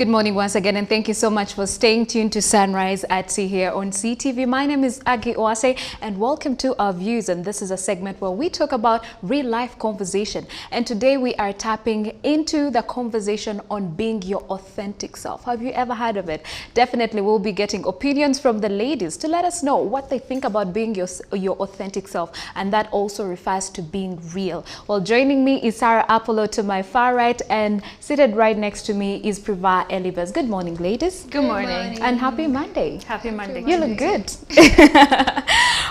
Good morning once again, and thank you so much for staying tuned to Sunrise at Sea here on CTV. My name is Agi Oase, and welcome to Our Views. And this is a segment where we talk about real-life conversation. And today we are tapping into the conversation on being your authentic self. Have you ever heard of it? Definitely, we'll be getting opinions from the ladies to let us know what they think about being your authentic self, and that also refers to being real. Well, joining me is Sarah Apollo to my far right, and seated right next to me is Priva Elibas. Good morning, ladies. Good morning. And happy Monday. Happy Monday. You look good.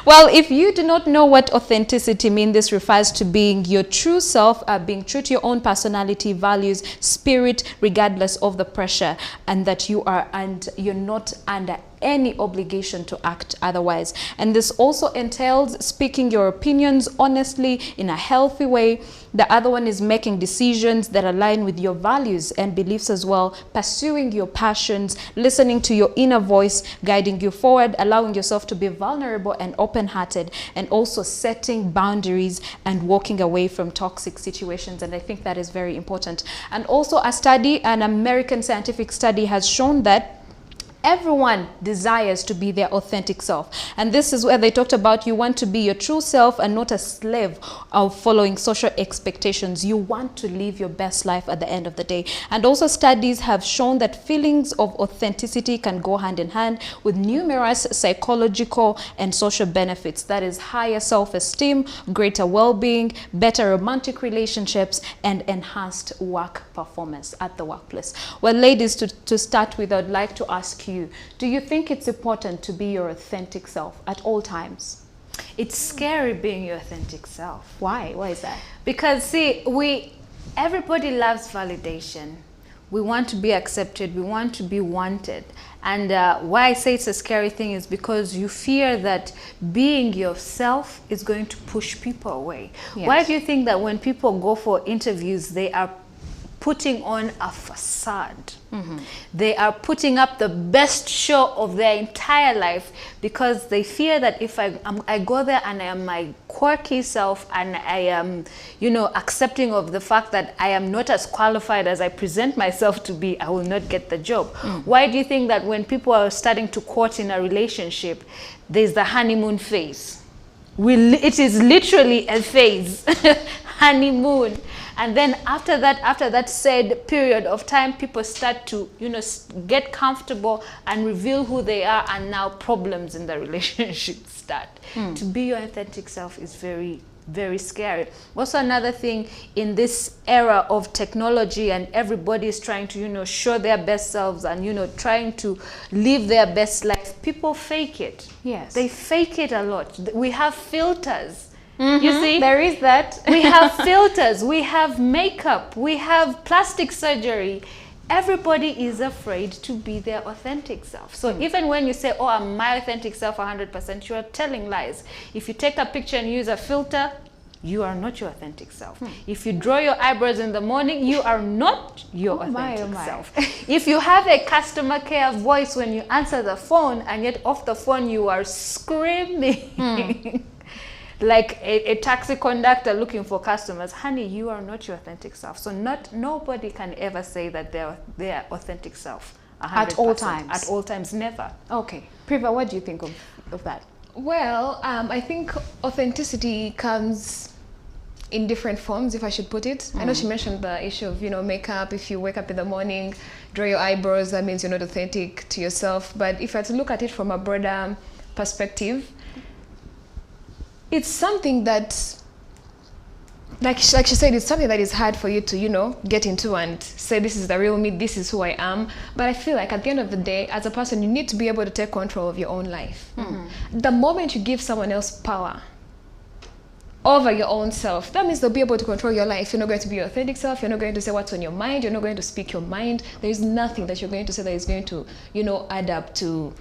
Well, if you do not know what authenticity means, this refers to being your true self, being true to your own personality, values, spirit, regardless of the pressure, and that you are, and you're not under any obligation to act otherwise. And this also entails speaking your opinions honestly in a healthy way. The other one is making decisions that align with your values and beliefs as well, pursuing your passions, listening to your inner voice, guiding you forward, allowing yourself to be vulnerable and open-hearted, and also setting boundaries and walking away from toxic situations. And I think that is very important. And also a study, an American scientific study, has shown that everyone desires to be their authentic self. And this is where they talked about you want to be your true self and not a slave of following social expectations. You want to live your best life at the end of the day. And also studies have shown that feelings of authenticity can go hand in hand with numerous psychological and social benefits. That is higher self-esteem, greater well-being, better romantic relationships, and enhanced work performance at the workplace. Well, ladies, to start with, I'd like to ask you, do you think it's important to be your authentic self at all times? It's scary being your authentic self. Why? Why is that? Because see, everybody loves validation. We want to be accepted. We want to be wanted. And why I say it's a scary thing is because you fear that being yourself is going to push people away. Yes. Why do you think that when people go for interviews, they are putting on a facade? They are putting up the best show of their entire life because they fear that if I go there and I am my quirky self and I am, accepting of the fact that I am not as qualified as I present myself to be, I will not get the job. Why do you think that when people are starting to court in a relationship, there's the honeymoon phase? It is literally a phase, honeymoon. And then after that said period of time, people start to, get comfortable and reveal who they are, and now problems in the relationship start. To be your authentic self is very, very scary. Also, another thing in this era of technology and everybody is trying to, show their best selves and, trying to live their best life, people fake it. Yes. They fake it a lot. We have filters. You see, there is that. We have filters, we have makeup, we have plastic surgery. Everybody is afraid to be their authentic self. So even when you say, oh, I'm my authentic self 100%, you are telling lies. If you take a picture and use a filter, you are not your authentic self. If you draw your eyebrows in the morning, you are not your authentic self. If you have a customer care voice when you answer the phone, and yet off the phone you are screaming, like a taxi conductor looking for customers, honey, you are not your authentic self. So nobody can ever say that they're their authentic self 100%. At all times? At all times, never. Okay. Priva, what do you think of that? Well, I think authenticity comes in different forms, if I should put it. I know she mentioned the issue of, makeup. If you wake up in the morning, draw your eyebrows, that means you're not authentic to yourself. But if I had to look at it from a broader perspective, it's something that, like she said, it's something that is hard for you to, get into and say, this is the real me, this is who I am. But I feel like at the end of the day, as a person, you need to be able to take control of your own life. The moment you give someone else power over your own self, that means they'll be able to control your life. You're not going to be your authentic self. You're not going to say what's on your mind. You're not going to speak your mind. There is nothing that you're going to say that is going to, add up to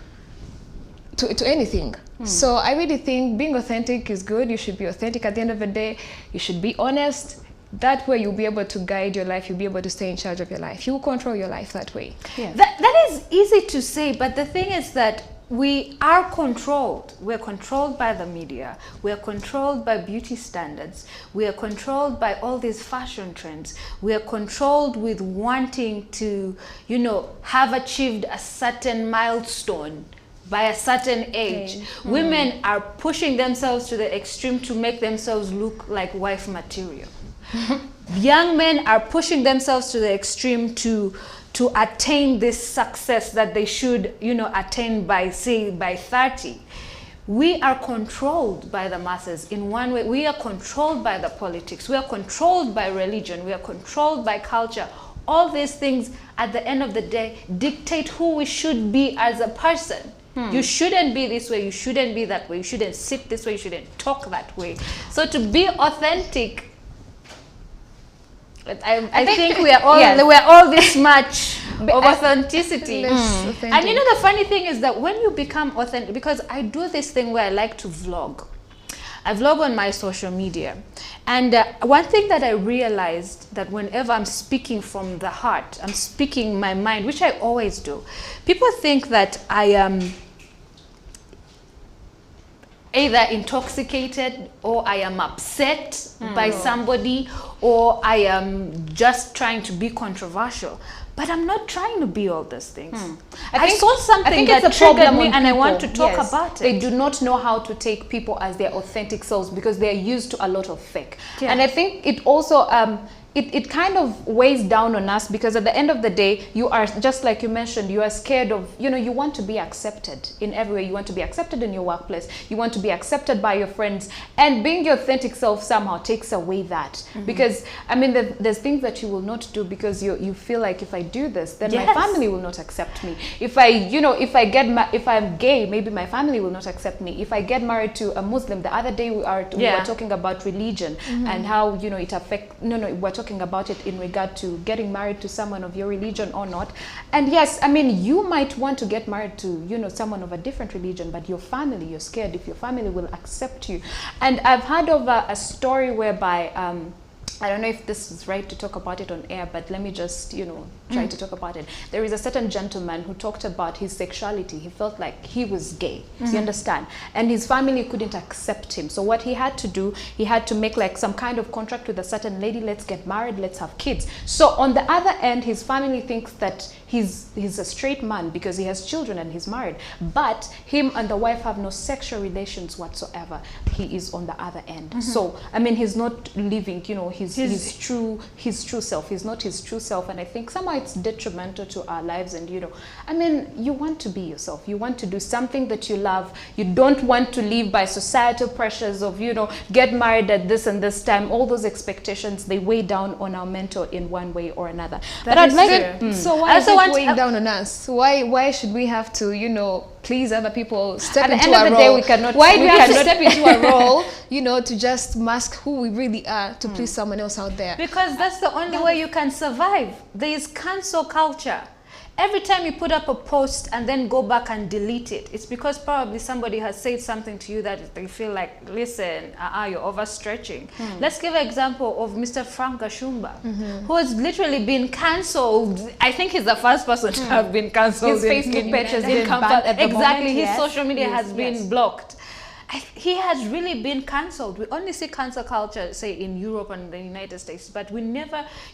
anything. So I really think being authentic is good. You should be authentic at the end of the day. You should be honest. That way you'll be able to guide your life. You'll be able to stay in charge of your life. You will control your life that way. Yes. That is easy to say, but the thing is that we are controlled. We're controlled by the media. We're controlled by beauty standards. We are controlled by all these fashion trends. We are controlled with wanting to, have achieved a certain milestone by a certain age. Women are pushing themselves to the extreme to make themselves look like wife material. Young men are pushing themselves to the extreme to attain this success that they should, attain by 30. We are controlled by the masses in one way. We are controlled by the politics. We are controlled by religion. We are controlled by culture. All these things, at the end of the day, dictate who we should be as a person. You shouldn't be this way. You shouldn't be that way. You shouldn't sit this way. You shouldn't talk that way. So to be authentic, I think we are all this much of authenticity. And the funny thing is that when you become authentic, because I do this thing where I like to vlog. I vlog on my social media. And one thing that I realized, that whenever I'm speaking from the heart, I'm speaking my mind, which I always do. People think that I am either intoxicated, or I am upset by somebody, or I am just trying to be controversial. But I'm not trying to be all those things. I saw something that triggered me, and I want to talk about it. They do not know how to take people as their authentic selves because they are used to a lot of fake. Yeah. And I think it also it kind of weighs down on us, because at the end of the day, you are, just like you mentioned, you are scared of, you want to be accepted in every way. You want to be accepted in your workplace. You want to be accepted by your friends. And being your authentic self somehow takes away that. Because, there's things that you will not do because you feel like, if I do this, then my family will not accept me. If if I'm gay, maybe my family will not accept me. If I get married to a Muslim, the other day we were talking about religion and how, it affects, we're talking about it in regard to getting married to someone of your religion or not. And yes, you might want to get married to, someone of a different religion, but your family, you're scared if your family will accept you. And I've heard of a story whereby, I don't know if this is right to talk about it on air, but let me just, try to talk about it. There is a certain gentleman who talked about his sexuality. He felt like he was gay, you understand? And his family couldn't accept him. So what he had to do, he had to make like some kind of contract with a certain lady. Let's get married, let's have kids. So on the other end, his family thinks that he's a straight man because he has children and he's married. But him and the wife have no sexual relations whatsoever. He is on the other end. So, he's not living, his true self. He's not his true self. And I think somehow it's detrimental to our lives. And, you want to be yourself. You want to do something that you love. You don't want to live by societal pressures of, get married at this and this time. All those expectations, they weigh down on our mental in one way or another. But I'd like So why is it weighing down on us? Why should we have to, please other people, step into a role? At the end of the day, we cannot. Why do we have to step into a role, to just mask who we really are to please someone else out there? Because that's the only way you can survive. There is cancel culture. Every time you put up a post and then go back and delete it, it's because probably somebody has said something to you that they feel like, listen, you're overstretching. Let's give an example of Mr. Frank Gashumba, who has literally been cancelled. I think he's the first person to have been cancelled. His Facebook page has been banned at the Exactly, moment, his social media has been blocked. He has really been cancelled. We only see cancel culture, say, in Europe and the United States, but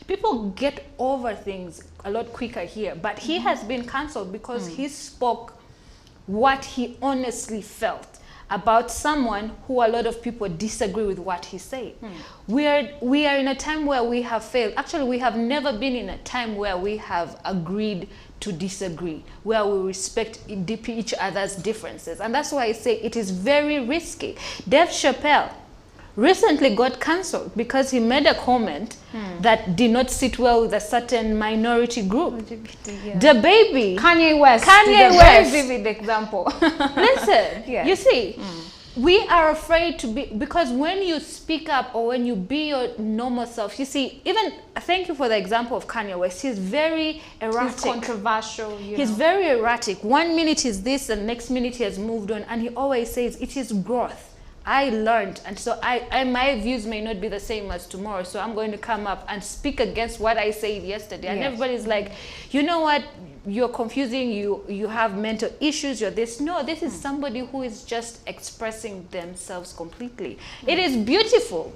people get over things a lot quicker here. But he has been cancelled because he spoke what he honestly felt about someone who a lot of people disagree with what he said. We are in a time where we have failed. Actually, we have never been in a time where we have agreed to disagree, where we respect each other's differences. And that's why I say it is very risky. Dave Chappelle recently got cancelled because he made a comment that did not sit well with a certain minority group. The baby. Kanye West. Kanye is a West. very vivid example. Listen, Yes. you see, we are afraid to be, because when you speak up or when you be your normal self, you see, even, thank you for the example of Kanye West, he's very erratic. He's controversial. He's very erratic. 1 minute is this, and next minute he has moved on, and he always says it is growth. I learned, and so my views may not be the same as tomorrow, so I'm going to come up and speak against what I said yesterday. And everybody's like, you know what, you're confusing, you have mental issues, you're this. No, this is somebody who is just expressing themselves completely. It is beautiful.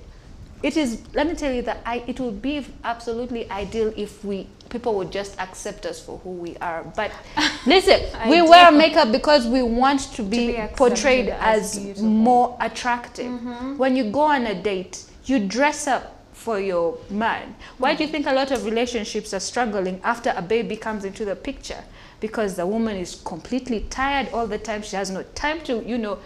It is, let me tell you that it would be absolutely ideal if people would just accept us for who we are. But listen, we wear makeup because we want to be portrayed as more attractive. When you go on a date, you dress up for your man. Why do you think a lot of relationships are struggling after a baby comes into the picture? Because the woman is completely tired all the time. She has no time to,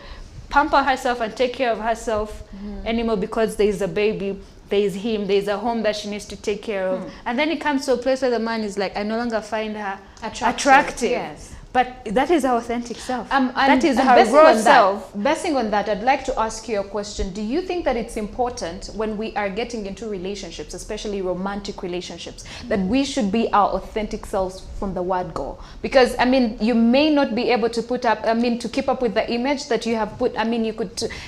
pamper herself and take care of herself anymore, because there's a baby, there's him, there's a home that she needs to take care of. And then it comes to a place where the man is like, I no longer find her attractive. Yes. But that is her authentic self. That is her raw self. Basing on that, I'd like to ask you a question. Do you think that it's important when we are getting into relationships, especially romantic relationships, that we should be our authentic selves from the word go? Because, I mean, you may not be able to put up, to keep up with the image that you have put.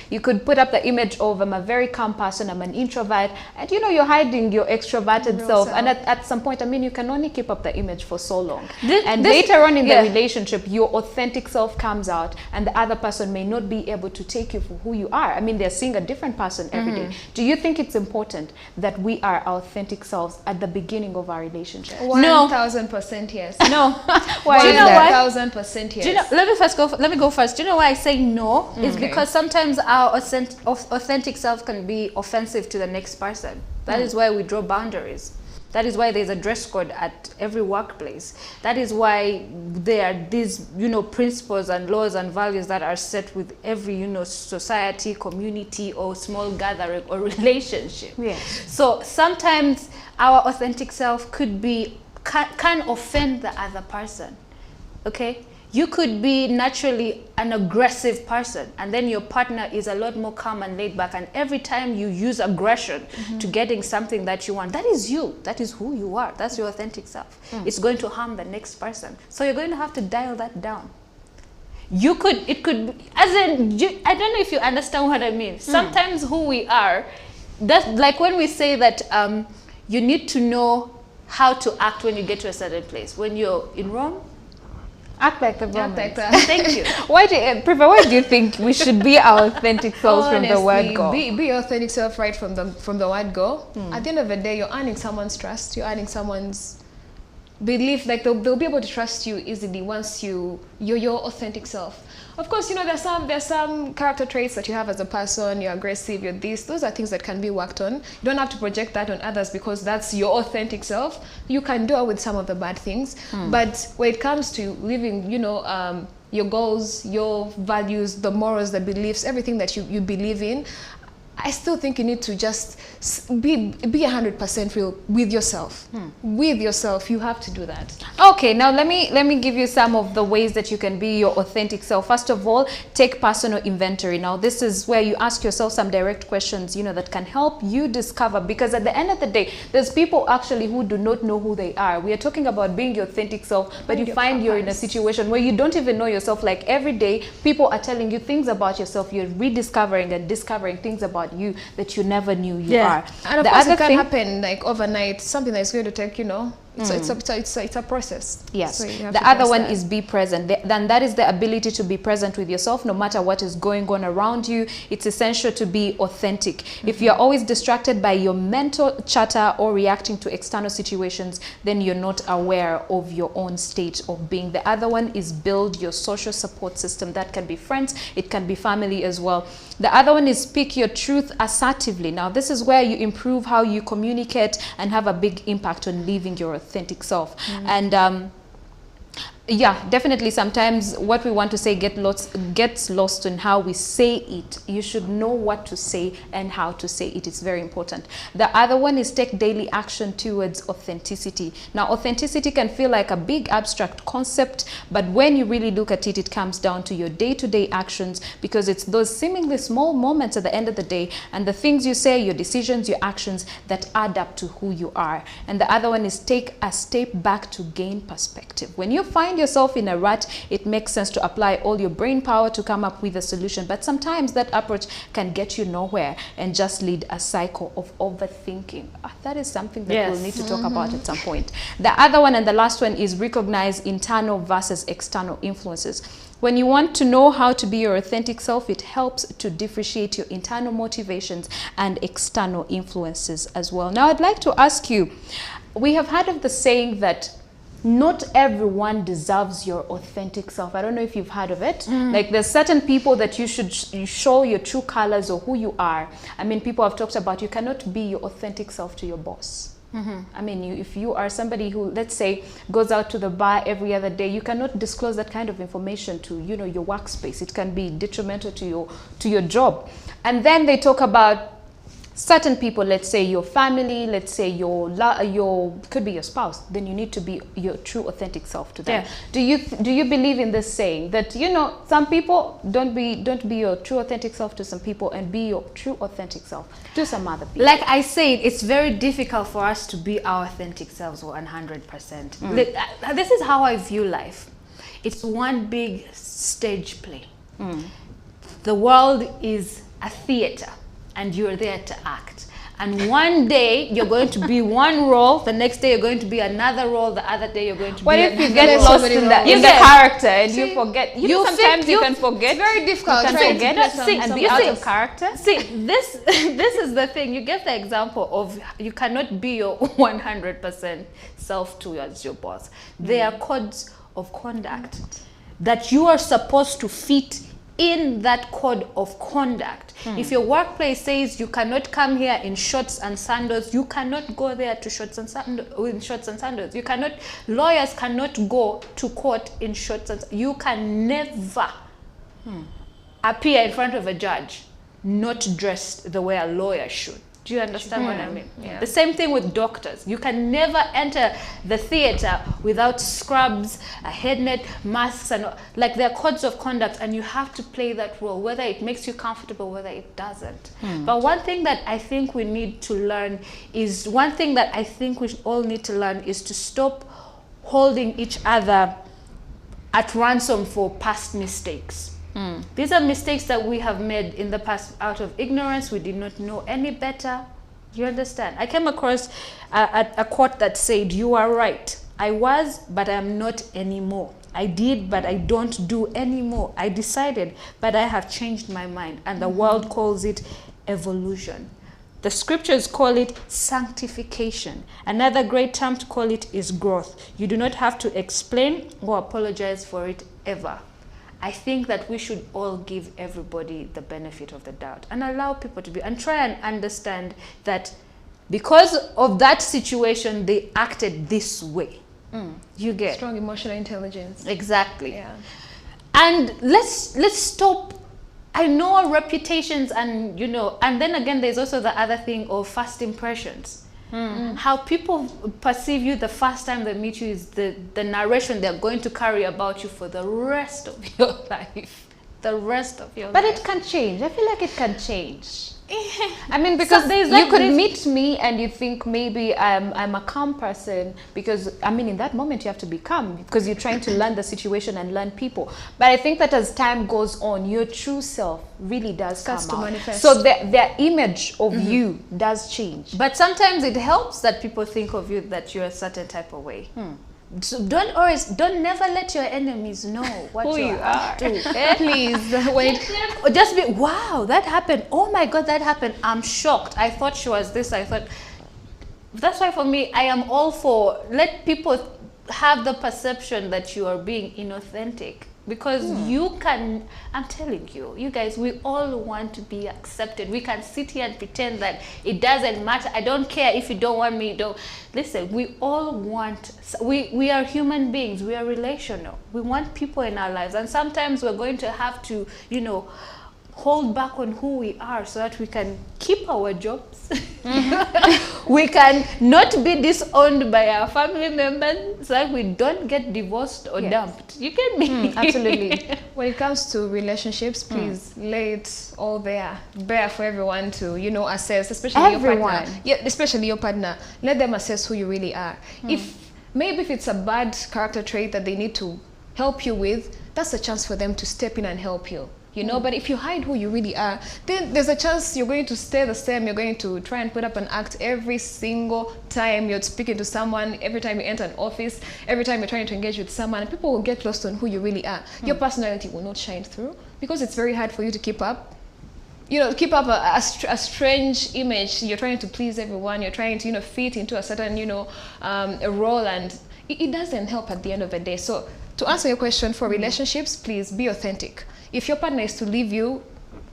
You could put up the image of, I'm a very calm person, I'm an introvert, and you're hiding your extroverted self. And at some point, you can only keep up the image for so long. Later on in the relationship, your authentic self comes out, and the other person may not be able to take you for who you are. They're seeing a different person every day. Do you think it's important that we are our authentic selves at the beginning of our relationship? 1000% yes. No. Why do you know why? 1000% yes. Let me go first. Do you know why I say no? It's because sometimes our authentic self can be offensive to the next person. That is why we draw boundaries. That is why there's a dress code at every workplace. That is why there are these, principles and laws and values that are set with every, society, community, or small gathering or relationship. Yes. So sometimes our authentic self can offend the other person. Okay? You could be naturally an aggressive person, and then your partner is a lot more calm and laid back, and every time you use aggression to getting something that you want, that is you. That is who you are. That's your authentic self. It's going to harm the next person. So you're going to have to dial that down. I don't know if you understand what I mean. Sometimes who we are, that's like when we say that you need to know how to act when you get to a certain place. When you're in Rome, act like the Romans. Thank you. Why do you think we should be our authentic selves from the word go? Be your authentic self right from the word go. At the end of the day, you're earning someone's trust. You're earning someone's belief. Like they'll be able to trust you easily once you're your authentic self. Of course, there's some character traits that you have as a person. You're aggressive, you're this. Those are things that can be worked on. You don't have to project that on others because that's your authentic self. You can deal with some of the bad things. But when it comes to living, your goals, your values, the morals, the beliefs, everything that you believe in, I still think you need to just be 100% real with yourself. With yourself, you have to do that. Okay, now let me give you some of the ways that you can be your authentic self. First of all, take personal inventory. Now, this is where you ask yourself some direct questions, that can help you discover, because at the end of the day, there's people actually who do not know who they are. We are talking about being your authentic self, but you find you're in a situation where you don't even know yourself. Like every day, people are telling you things about yourself. You're rediscovering and discovering things about you that you never knew you are. And of course, it can happen like overnight. Something that's going to take, it's a process. Yes. So the other one is be present. Then that is the ability to be present with yourself, no matter what is going on around you. It's essential to be authentic. If you're always distracted by your mental chatter or reacting to external situations, then you're not aware of your own state of being. The other one is build your social support system. That can be friends, it can be family as well. The other one is speak your truth assertively. Now, this is where you improve how you communicate and have a big impact on living your authentic self. And yeah, definitely sometimes what we want to say gets lost in how we say it. You should know what to say and how to say it. It's very important. The other one is take daily action towards authenticity. Now, authenticity can feel like a big abstract concept, but when you really look at it, it comes down to your day-to-day actions, because it's those seemingly small moments at the end of the day and the things you say, your decisions, your actions that add up to who you are. And the other one is take a step back to gain perspective. When you find find yourself in a rut, it makes sense to apply all your brain power to come up with a solution. But sometimes that approach can get you nowhere and just lead a cycle of overthinking. That is something that we'll need to talk about at some point. The other one and the last one is recognize internal versus external influences. When you want to know how to be your authentic self, it helps to differentiate your internal motivations and external influences as well. Now, I'd like to ask you, we have heard of the saying that not everyone deserves your authentic self. I don't know if you've heard of it. Like, there's certain people that you show your true colors or who you are. I mean, people have talked about you cannot be your authentic self to your boss. I mean, if you are somebody who, let's say, goes out to the bar every other day, you cannot disclose that kind of information to, you know, your workspace. It can be detrimental to your job. And then they talk about certain people, let's say your family, let's say your could be your spouse, then you need to be your true authentic self to them. Do you believe in this saying that, you know, some people don't be your true authentic self to some people and be your true authentic self to some other people? Like I said, it's very difficult for us to be our authentic selves 100%. This is how I view life. It's one big stage play. The world is a theater, and you're there to act. And one day you're going to be one role, the next day you're going to be another role, the other day you're going to be what if you another get role? lost in the character and you forget? You know, sometimes you can forget. It's very difficult. You can forget and be out of character. See, this is the thing. You get the example of you cannot be your 100% self towards your boss. There are codes of conduct that you are supposed to fit in that code of conduct. If your workplace says you cannot come here in shorts and sandals, you cannot go there to shorts and sandals. You cannot, lawyers cannot go to court in shorts and you can never appear in front of a judge not dressed the way a lawyer should. Do you understand what I mean? The same thing with doctors. You can never enter the theater without scrubs, a head net, masks, and like there are codes of conduct, and you have to play that role, whether it makes you comfortable, whether it doesn't. But one thing that I think we need to learn is to stop holding each other at ransom for past mistakes. These are mistakes that we have made in the past out of ignorance. We did not know any better. You understand? I came across a quote that said, "You are right. I was, but I am not anymore. I did, but I don't do anymore. I decided, but I have changed my mind." And the world calls it evolution. The scriptures call it sanctification. Another great term to call it is growth. You do not have to explain or apologize for it ever. I think that we should all give everybody the benefit of the doubt and allow people to be, and try and understand that because of that situation, they acted this way. You get Strong emotional intelligence. exactly. Yeah. And let's stop. I know reputations, and you know, and then again, there's also the other thing of first impressions. How people perceive you the first time they meet you is the narration they're going to carry about you for the rest of your life. The rest of your life. But it can change. I feel like it can change. I mean, because So there's you like could this- meet me and you think maybe I'm a calm person, because I mean in that moment you have to be calm because you're trying to learn the situation and learn people. But I think that as time goes on, your true self really does Starts come to out. manifest. So their image of you does change. But sometimes it helps that people think of you that you're a certain type of way. So don't never let your enemies know what Who you you are. are. Please, wait. Or just be, wow, that happened. Oh my God, that happened. I'm shocked. I thought she was this. I thought. That's why for me, I am all for let people have the perception that you are being inauthentic. Because you can, I'm telling you, you guys, we all want to be accepted. We can sit here and pretend that it doesn't matter. I don't care if you don't want me, don't. Listen, we all want, we are human beings. We are relational. We want people in our lives. And sometimes we're going to have to, you know, hold back on who we are so that we can keep our jobs. We can not be disowned by our family members so that we don't get divorced or dumped. You get me? Absolutely. When it comes to relationships, please lay it all bare for everyone to, you know, assess, especially your partner. Yeah, especially your partner. Let them assess who you really are. If it's a bad character trait that they need to help you with, that's a chance for them to step in and help you. You know, but if you hide who you really are, then there's a chance you're going to stay the same. You're going to try and put up an act every single time you're speaking to someone, every time you enter an office, every time you're trying to engage with someone, and people will get lost on who you really are. Your personality will not shine through because it's very hard for you to keep up. You know, keep up a strange image. You're trying to please everyone. You're trying to, fit into a certain, a role, and it doesn't help at the end of the day. So to answer your question, for relationships, please be authentic. If your partner is to leave you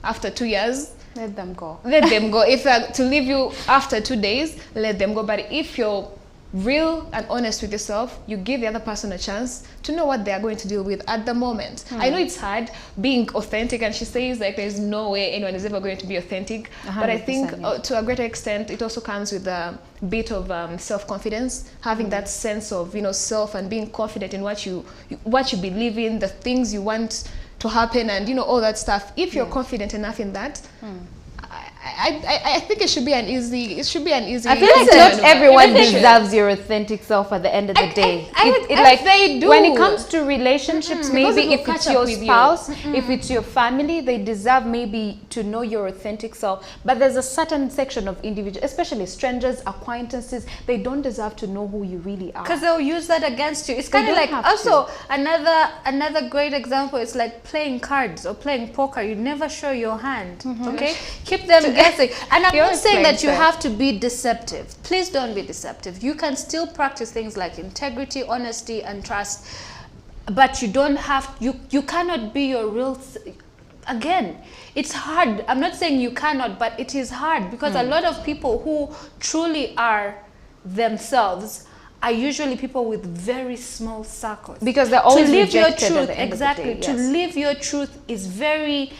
after 2 years, Let them go. let them go. If they're to leave you after 2 days, let them go. But if you're real and honest with yourself, you give the other person a chance to know what they are going to deal with at the moment. I know it's hard being authentic, and she says like there's no way anyone is ever going to be authentic. But I think to a greater extent, it also comes with a bit of self-confidence, having that sense of self and being confident in what you believe in, the things you want to happen, and all that stuff. If you're confident enough in that, I think it should be an easy. I feel like not everyone deserves your authentic self at the end of the day. They do. When it comes to relationships, maybe Because it will if it's catch up your with you. spouse, if it's your family, they deserve maybe to know your authentic self. But there's a certain section of individuals, especially strangers, acquaintances, they don't deserve to know who you really are. Because they'll use that against you. It's kind of don't like have also another great example is like playing cards or playing poker. You never show your hand. Okay, keep them guessing. And I'm You're not saying playing that you fair. have to be deceptive. Please don't be deceptive. You can still practice things like integrity, honesty, and trust, but you don't have. You cannot be your real. Again, it's hard. I'm not saying you cannot, but it is hard because a lot of people who truly are themselves are usually people with very small circles. Because they're always to live your rejected at truth, the end of the exactly. day, To yes. live your truth is very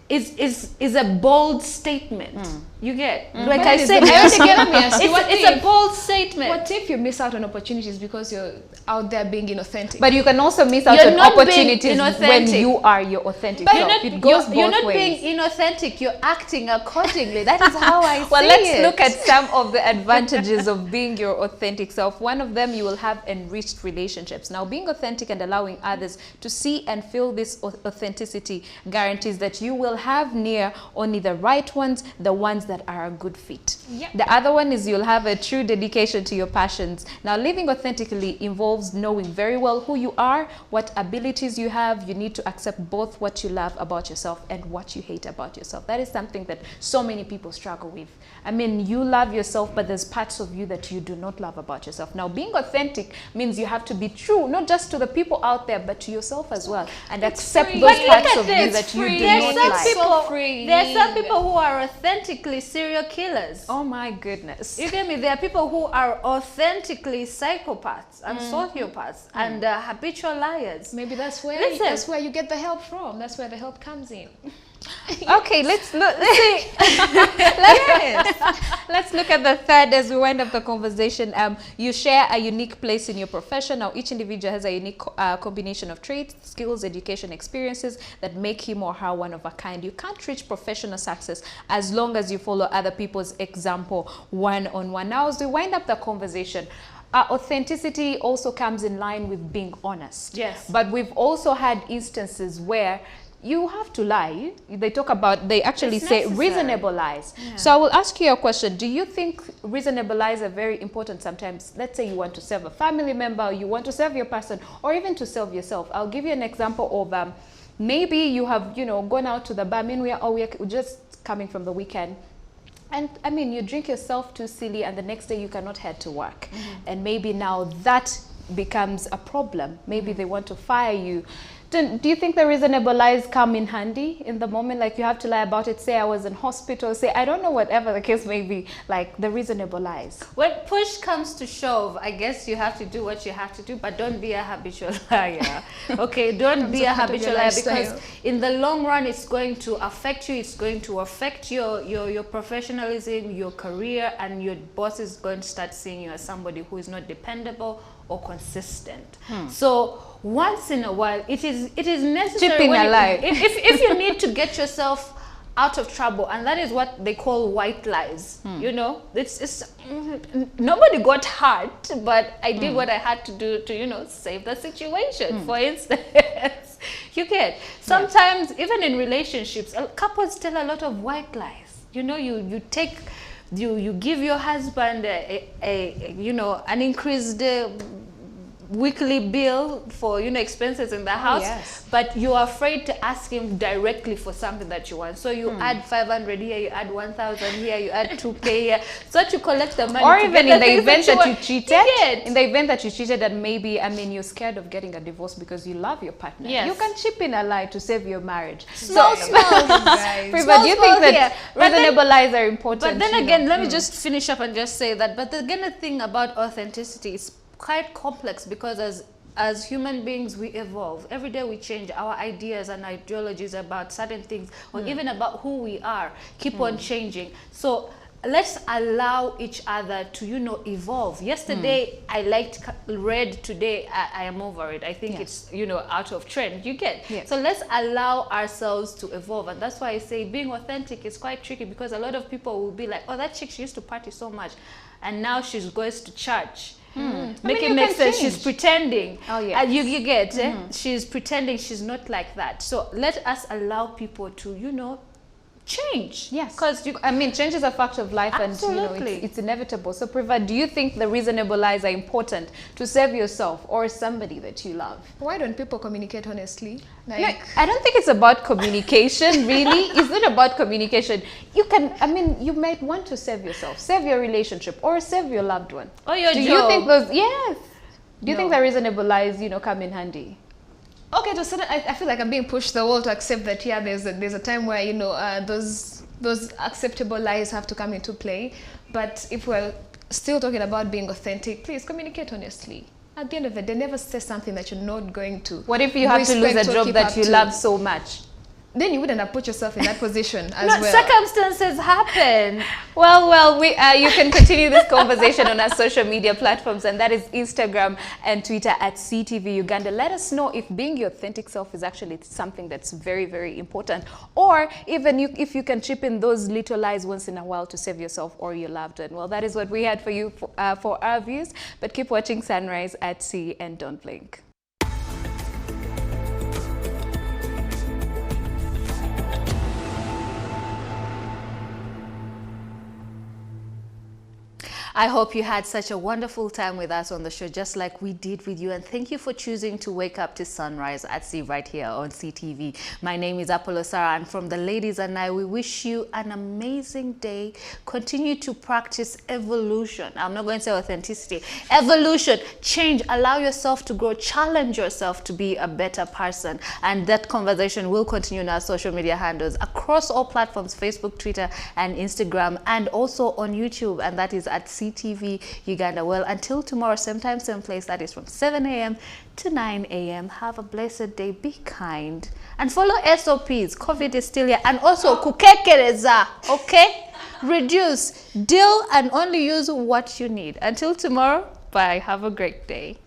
is a bold statement. You get like But I it is said. the best. Let me ask you, what It's a if- bold statement. What if you miss out on opportunities because you're out there being inauthentic? But you can also miss out You're on not being opportunities when inauthentic. you are your authentic But self. It goes you're both not ways. being inauthentic. You're acting accordingly. That is how I see Well, it. let's look at some of the advantages of being your authentic self. One of them, you will have enriched relationships. Now, being authentic and allowing others to see and feel this authenticity guarantees that you will have near only the right ones, the ones that are a good fit. Yep. The other one is you'll have a true dedication to your passions. Now, living authentically involves knowing very well who you are, what abilities you have. You need to accept both what you love about yourself and what you hate about yourself. That is something that so many people struggle with. I mean, you love yourself, but there's parts of you that you do not love about yourself. Now, being authentic means you have to be true, not just to the people out there, but to yourself as well, and accept free. those But look parts at of you this, that you do There's not some like. people. freeing. There are some people who are authentically serial killers. Oh my goodness. You get me? There are people who are authentically psychopaths and sociopaths and habitual liars. Maybe that's where you get the help from. That's where the help comes in. Okay, let's look. Let's look at the third as we wind up the conversation. You share a unique place in your profession. Now, each individual has a unique combination of traits, skills, education, experiences that make him or her one of a kind. You can't reach professional success as long as you follow other people's example one-on-one. Now, as we wind up the conversation, authenticity also comes in line with being honest. Yes. But we've also had instances where you have to lie. They actually It's say necessary. reasonable lies. So I will ask you a question. Do you think reasonable lies are very important sometimes? Let's say you want to serve a family member, or you want to serve your person, or even to serve yourself. I'll give you an example of maybe you have, gone out to the bar. I mean, we're just coming from the weekend. And I mean, you drink yourself too silly, and the next day you cannot head to work. And maybe now that becomes a problem. Maybe they want to fire you. Do you think the reasonable lies come in handy in the moment? Like you have to lie about it, say I was in hospital, say I don't know, whatever the case may be, like the reasonable lies. When push comes to shove, I guess you have to do what you have to do, but don't be a habitual liar. Okay, don't be a habitual liar, because in the long run, it's going to affect you. It's going to affect your professionalism, your career, and your boss is going to start seeing you as somebody who is not dependable or consistent. So once in a while, it is necessary. Chipping a lie. If you need to get yourself out of trouble, and that is what they call white lies. You know, it's nobody got hurt, but I did what I had to do to, you know, save the situation. For instance, you get sometimes even in relationships, couples tell a lot of white lies. You know, you give your husband a you know, an increased weekly bill for, you know, expenses in the house, yes. but you're afraid to ask him directly for something that you want. So you add 500 here, you add 1,000 here, you add 2K here, so that you collect the money. Or to even get in the things event that you want. cheated, in the event that you cheated, and maybe, I mean, you're scared of getting a divorce because you love your partner. Yes. You can chip in a lie to save your marriage. Small, So, guys. Priva, do you small think that here. But then- reasonable lies are important? But then you again, know? let me just finish up and just say that. But again, the thing about authenticity is quite complex, because as human beings, we evolve. Every day we change. Our ideas and ideologies about certain things, or even about who we are, keep on changing. So let's allow each other to, you know, evolve. Yesterday I liked red, today I am over it. I think it's, you know, out of trend. You get? Yes. So let's allow ourselves to evolve, and that's why I say being authentic is quite tricky, because a lot of people will be like, oh, that chick, she used to party so much, and now she goes to church. Make it make sense. She's pretending. Oh, yes. You get she's pretending she's not like that. So let us allow people to, you know, change. Yes, because I mean, change is a fact of life, and you know, Absolutely. it's inevitable. So, Priva, do you think the reasonable lies are important to save yourself or somebody that you love? Why don't people communicate honestly? No, Like, I don't think it's about communication, really. It's not about communication. You can, I mean, you might want to save yourself, save your relationship, or save your loved one. Or your Do job. you think those, yes. Do you No. think the reasonable lies, you know, come in handy? okay, to a certain, I feel like I'm being pushed the wall to accept that, yeah, there's a time where, you know, those acceptable lies have to come into play. But if we're still talking about being authentic, please communicate honestly. At the end of it, they never say something that you're not going to. What if you have to lose a respect or job keep that up you to? love so much? Then you wouldn't have put yourself in that position as No, well. circumstances happen. Well, you can continue this conversation on our social media platforms, and that is Instagram and Twitter at CTV Uganda. Let us know if being your authentic self is actually something that's very, very important, or even if you can chip in those little lies once in a while to save yourself or your loved one. Well, that is what we had for you for our views, but keep watching Sunrise at Sea and don't blink. I hope you had such a wonderful time with us on the show, just like we did with you. And thank you for choosing to wake up to Sunrise at Sea right here on CTV. My name is Apollo Sarah, and from the ladies and I, we wish you an amazing day. Continue to practice evolution. I'm not going to say authenticity. Evolution, change, allow yourself to grow, challenge yourself to be a better person. And that conversation will continue in our social media handles across all platforms, Facebook, Twitter, and Instagram, and also on YouTube, and that is at CTV Uganda. Well, until tomorrow, same time, same place, that is from 7 a.m. to 9 a.m. Have a blessed day, be kind, and follow SOPs. COVID is still here. And also, kukekereza, okay? Reduce, deal, and only use what you need. Until tomorrow, bye. Have a great day.